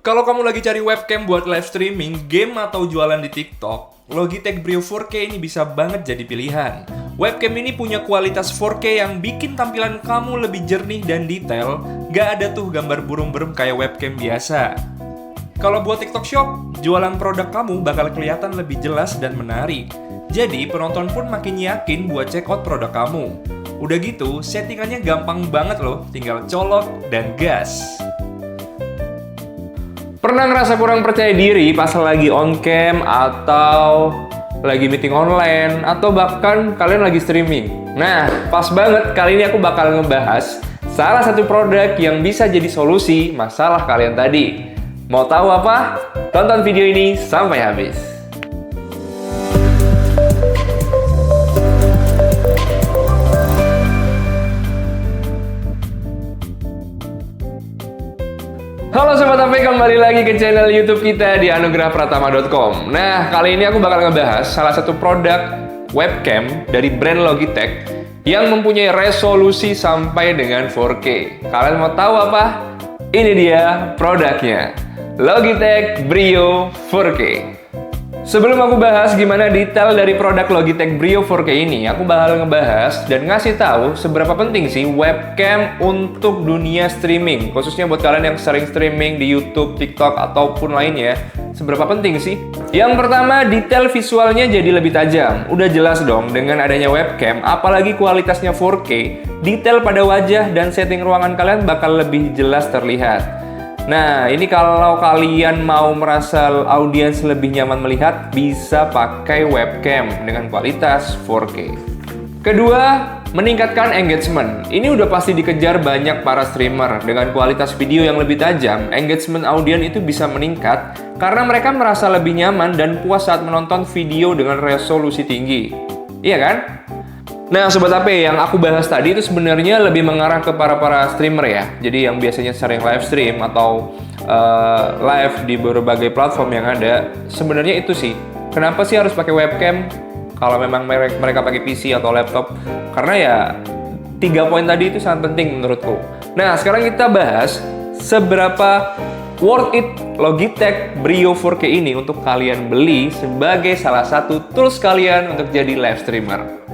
Kalau kamu lagi cari webcam buat live streaming, game atau jualan di TikTok, Logitech Brio 4K ini bisa banget jadi pilihan. Webcam ini punya kualitas 4K yang bikin tampilan kamu lebih jernih dan detail, gak ada tuh gambar burung-burung kayak webcam biasa. Kalau buat TikTok Shop, jualan produk kamu bakal kelihatan lebih jelas dan menarik. Jadi penonton pun makin yakin buat check out produk kamu. Udah gitu, settingannya gampang banget loh, tinggal colok dan gas. Pernah ngerasa kurang percaya diri pas lagi on cam atau lagi meeting online atau bahkan kalian lagi streaming? Nah, pas banget kali ini aku bakal ngebahas salah satu produk yang bisa jadi solusi masalah kalian tadi. Mau tahu apa? Tonton video ini sampai habis. Halo Sobat HP, kembali lagi ke channel YouTube kita di anugerahpratama.com. Nah, kali ini aku bakal ngebahas salah satu produk webcam dari brand Logitech yang mempunyai resolusi sampai dengan 4K. Kalian mau tahu apa? Ini dia produknya, Logitech Brio 4K. Sebelum aku bahas gimana detail dari produk Logitech Brio 4K ini, aku bakal ngebahas dan ngasih tahu seberapa penting sih webcam untuk dunia streaming, khususnya buat kalian yang sering streaming di YouTube, TikTok, ataupun lainnya. Seberapa penting sih? Yang pertama, detail visualnya jadi lebih tajam. Udah jelas dong dengan adanya webcam, apalagi kualitasnya 4K, detail pada wajah dan setting ruangan kalian bakal lebih jelas terlihat. Nah, ini kalau kalian mau merasa audiens lebih nyaman melihat, bisa pakai webcam dengan kualitas 4K. Kedua, meningkatkan engagement. Ini udah pasti dikejar banyak para streamer. Dengan kualitas video yang lebih tajam, engagement audiens itu bisa meningkat karena mereka merasa lebih nyaman dan puas saat menonton video dengan resolusi tinggi. Iya kan? Nah, Sobat HP, yang aku bahas tadi itu sebenarnya lebih mengarah ke para streamer ya. Jadi yang biasanya sering live stream atau live di berbagai platform yang ada. Sebenarnya itu sih. Kenapa sih harus pakai webcam kalau memang mereka pakai PC atau laptop? Karena ya 3 poin tadi itu sangat penting menurutku. Nah, sekarang kita bahas seberapa worth it Logitech Brio 4K ini untuk kalian beli sebagai salah satu tools kalian untuk jadi live streamer.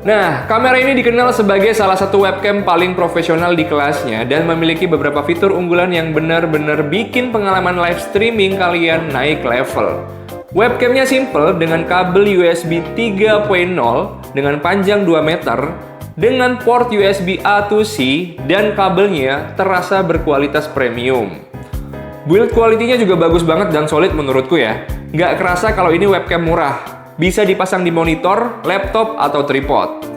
Nah, kamera ini dikenal sebagai salah satu webcam paling profesional di kelasnya dan memiliki beberapa fitur unggulan yang benar-benar bikin pengalaman live streaming kalian naik level. Webcamnya simple dengan kabel USB 3.0 dengan panjang 2 meter, dengan port USB A to C, dan kabelnya terasa berkualitas premium. Build quality-nya juga bagus banget dan solid menurutku ya. Nggak kerasa kalau ini webcam murah. Bisa dipasang di monitor, laptop, atau tripod.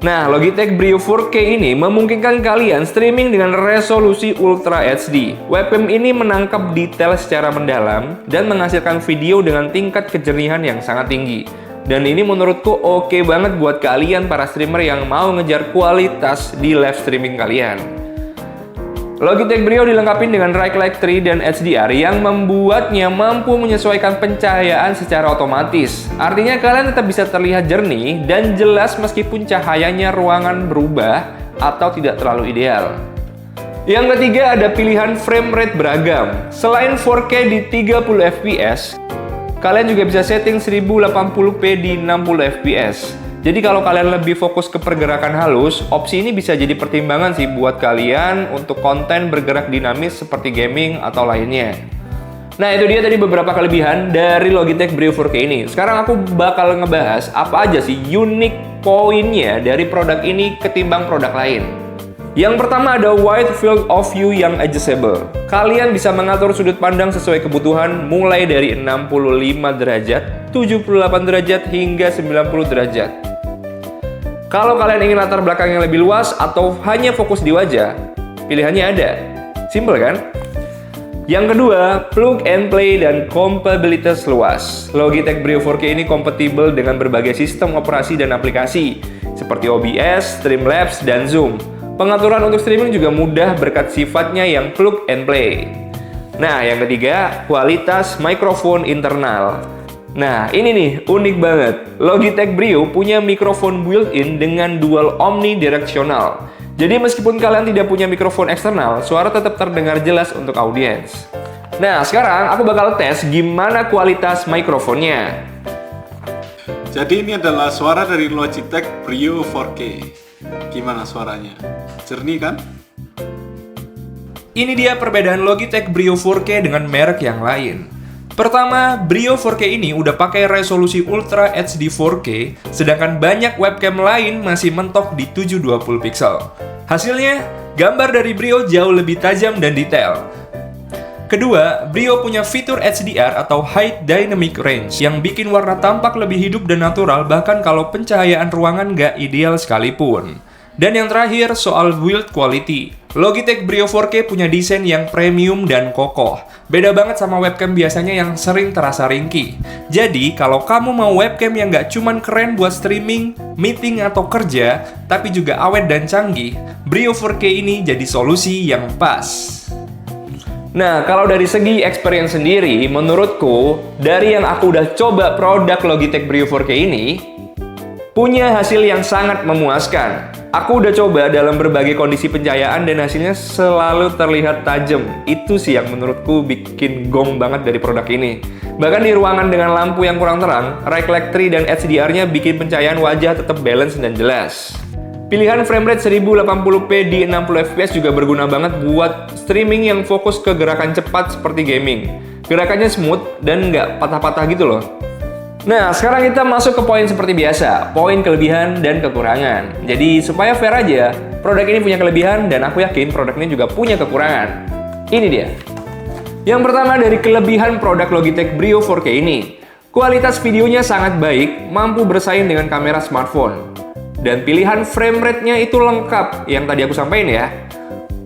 Nah, Logitech Brio 4K ini memungkinkan kalian streaming dengan resolusi Ultra HD. Webcam ini menangkap detail secara mendalam dan menghasilkan video dengan tingkat kejernihan yang sangat tinggi. Dan ini menurutku oke banget buat kalian para streamer yang mau ngejar kualitas di live streaming kalian. Logitech Brio dilengkapi dengan Right Light 3 dan HDR yang membuatnya mampu menyesuaikan pencahayaan secara otomatis. Artinya kalian tetap bisa terlihat jernih dan jelas meskipun cahayanya ruangan berubah atau tidak terlalu ideal. Yang ketiga, ada pilihan frame rate beragam. Selain 4K di 30 fps, kalian juga bisa setting 1080p di 60 fps. Jadi kalau kalian lebih fokus ke pergerakan halus, opsi ini bisa jadi pertimbangan sih buat kalian untuk konten bergerak dinamis seperti gaming atau lainnya. Nah, itu dia tadi beberapa kelebihan dari Logitech Brio 4K ini. Sekarang aku bakal ngebahas apa aja sih unik poinnya dari produk ini ketimbang produk lain. Yang pertama ada wide field of view yang adjustable. Kalian bisa mengatur sudut pandang sesuai kebutuhan mulai dari 65 derajat, 78 derajat, hingga 90 derajat. Kalau kalian ingin latar belakang yang lebih luas atau hanya fokus di wajah, pilihannya ada. Simple kan? Yang kedua, plug and play dan kompatibilitas luas. Logitech Brio 4K ini kompatibel dengan berbagai sistem operasi dan aplikasi seperti OBS, Streamlabs, dan Zoom. Pengaturan untuk streaming juga mudah berkat sifatnya yang plug and play. Nah, yang ketiga, kualitas mikrofon internal. Nah, ini nih, unik banget. Logitech Brio punya mikrofon built-in dengan dual omnidirectional. Jadi meskipun kalian tidak punya mikrofon eksternal, suara tetap terdengar jelas untuk audiens. Nah, sekarang aku bakal tes gimana kualitas mikrofonnya. Jadi ini adalah suara dari Logitech Brio 4K. Gimana suaranya? Jernih kan? Ini dia perbedaan Logitech Brio 4K dengan merek yang lain. Pertama, Brio 4K ini udah pakai resolusi Ultra HD 4K, sedangkan banyak webcam lain masih mentok di 720 pixel. Hasilnya, gambar dari Brio jauh lebih tajam dan detail. Kedua, Brio punya fitur HDR atau High Dynamic Range yang bikin warna tampak lebih hidup dan natural bahkan kalau pencahayaan ruangan nggak ideal sekalipun. Dan yang terakhir, soal build quality. Logitech Brio 4K punya desain yang premium dan kokoh. Beda banget sama webcam biasanya yang sering terasa ringkih. Jadi, kalau kamu mau webcam yang nggak cuman keren buat streaming, meeting, atau kerja, tapi juga awet dan canggih, Brio 4K ini jadi solusi yang pas. Nah, kalau dari segi experience sendiri, menurutku, dari yang aku udah coba produk Logitech Brio 4K ini, punya hasil yang sangat memuaskan. Aku udah coba dalam berbagai kondisi pencahayaan dan hasilnya selalu terlihat tajam. Itu sih yang menurutku bikin gong banget dari produk ini. Bahkan di ruangan dengan lampu yang kurang terang, reflectory dan HDR-nya bikin pencahayaan wajah tetap balance dan jelas. Pilihan framerate 1080p di 60 fps juga berguna banget buat streaming yang fokus ke gerakan cepat seperti gaming. Gerakannya smooth dan nggak patah-patah gitu loh. Nah, sekarang kita masuk ke poin seperti biasa, poin kelebihan dan kekurangan. Jadi, supaya fair aja, produk ini punya kelebihan dan aku yakin produk ini juga punya kekurangan. Ini dia. Yang pertama dari kelebihan produk Logitech Brio 4K ini, kualitas videonya sangat baik, mampu bersaing dengan kamera smartphone. Dan pilihan frame rate-nya itu lengkap, yang tadi aku sampaikan ya.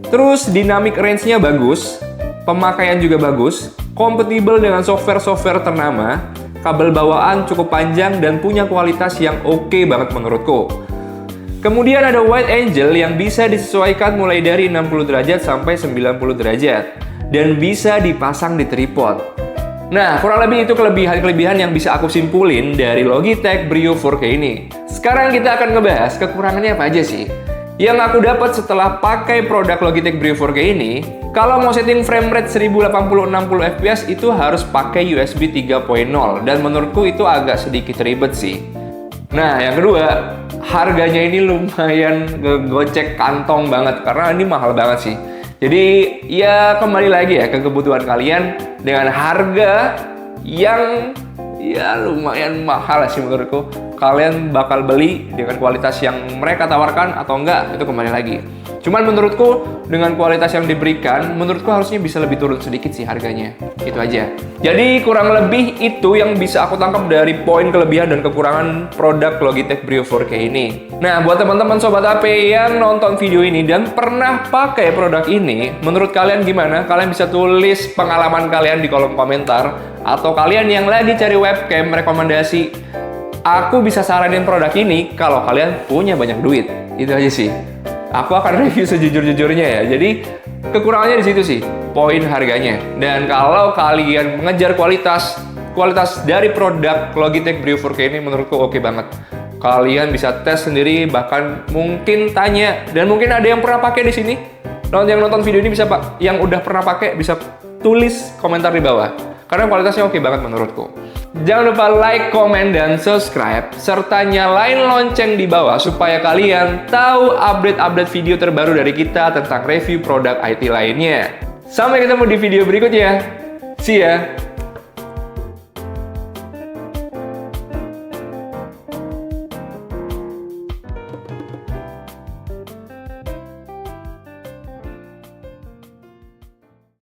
Terus dynamic range-nya bagus, pemakaian juga bagus, kompatibel dengan software-software ternama, kabel bawaan cukup panjang dan punya kualitas yang oke banget menurutku. Kemudian ada wide angle yang bisa disesuaikan mulai dari 60 derajat sampai 90 derajat dan bisa dipasang di tripod. Nah, kurang lebih itu kelebihan-kelebihan yang bisa aku simpulin dari Logitech Brio 4K ini. Sekarang kita akan ngebahas kekurangannya apa aja sih. Yang aku dapat setelah pakai produk Logitech Brio 4K ini, kalau mau setting frame rate 1080-60 fps itu harus pakai USB 3.0 dan menurutku itu agak sedikit ribet sih. Nah, yang kedua, harganya ini lumayan ngegocek kantong banget karena ini mahal banget sih. Jadi ya kembali lagi ya ke kebutuhan kalian dengan harga yang ya lumayan mahal sih menurutku. Kalian bakal beli dengan kualitas yang mereka tawarkan atau enggak, itu kembali lagi. Cuman menurutku dengan kualitas yang diberikan, menurutku harusnya bisa lebih turun sedikit sih harganya. Itu aja. Jadi kurang lebih itu yang bisa aku tangkap dari poin kelebihan dan kekurangan produk Logitech Brio 4K ini. Nah, buat teman-teman Sobat HP yang nonton video ini dan pernah pakai produk ini, menurut kalian gimana? Kalian bisa tulis pengalaman kalian di kolom komentar. Atau kalian yang lagi cari webcam rekomendasi, aku bisa saranin produk ini kalau kalian punya banyak duit. Itu aja sih. Aku akan review sejujur-jujurnya ya. Jadi kekurangannya di situ sih, poin harganya. Dan kalau kalian mengejar kualitas dari produk Logitech Brio 4K ini menurutku oke banget. Kalian bisa tes sendiri, bahkan mungkin tanya dan mungkin ada yang pernah pakai di sini. Yang nonton video ini bisa Pak, yang udah pernah pakai bisa tulis komentar di bawah. Karena kualitasnya oke banget menurutku. Jangan lupa like, komen, dan subscribe, serta nyalain lonceng di bawah supaya kalian tahu update-update video terbaru dari kita tentang review produk IT lainnya. Sampai ketemu di video berikutnya. See ya!